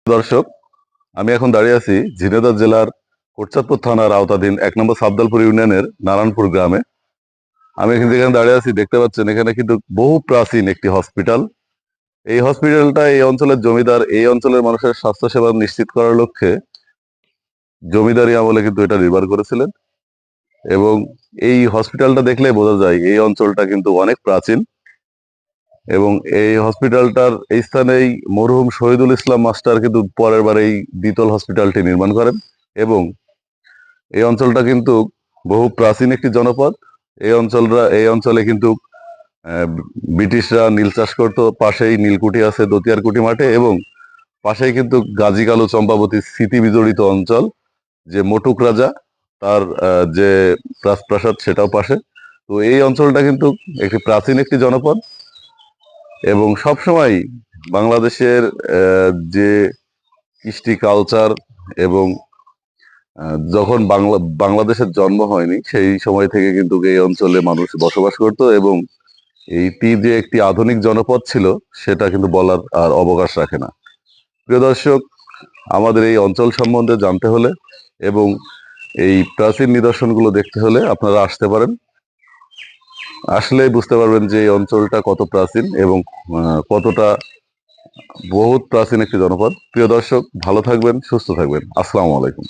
দর্শক, আমি এখন দাঁড়িয়ে আছি ঝিনাইদহ জেলার কোটচাঁদপুর থানার আওতাধীন ১ নম্বর সাবদালপুর ইউনিয়নের নারায়ণপুর গ্রামে। আমি যেখানে দাঁড়িয়ে আছি দেখতে পাচ্ছেন, এখানে কিন্তু বহু প্রাচীন একটি হসপিটাল। এই হসপিটালটা এই অঞ্চলের জমিদার এই অঞ্চলের মানুষের স্বাস্থ্যসেবা নিশ্চিত করার লক্ষ্যে জমিদারি আমলে কিন্তু এটা নির্মাণ করেছিলেন। এবং এই হসপিটালটা দেখলে বোঝা যায় এই অঞ্চলটা কিন্তু অনেক প্রাচীন। এবং এই হসপিটালটার এই স্থানেই মরহুম শহীদুল ইসলাম মাস্টার কিন্তু পরের বার এই দ্বিতল হসপিটালটি নির্মাণ করেন। এবং এই অঞ্চলটা কিন্তু বহু প্রাচীন একটি জনপদ। এই অঞ্চলে কিন্তু আহ, ব্রিটিশরা নীল চাষ করতো। পাশেই নীলকুঠি আছে দতিয়ারকুঠি মাঠে, এবং পাশেই কিন্তু গাজী কালু চম্পাবতীর স্মৃতি বিজড়িত অঞ্চল, যে মটুক রাজা তার যে রাজপ্রাসাদ সেটাও পাশে। তো এই অঞ্চলটা কিন্তু একটি প্রাচীন একটি জনপদ। এবং সবসময় বাংলাদেশের যে কৃষ্টি কালচার এবং যখন বাংলাদেশের জন্ম হয়নি সেই সময় থেকে কিন্তু এই অঞ্চলে মানুষ বসবাস করত। এবং এইটি যে একটি আধুনিক জনপদ ছিল সেটা কিন্তু বলার আর অবকাশ রাখে না। প্রিয় দর্শক, আমাদের এই অঞ্চল সম্বন্ধে জানতে হলে এবং এই প্রাচীন নিদর্শনগুলো দেখতে হলে আপনারা আসতে পারেন। আসলেই বুঝতে পারবেন যে এই অঞ্চলটা কত প্রাচীন এবং কতটা বহুত প্রাচীন একটি জনপদ। প্রিয় দর্শক, ভালো থাকবেন, সুস্থ থাকবেন। আসসালামু আলাইকুম।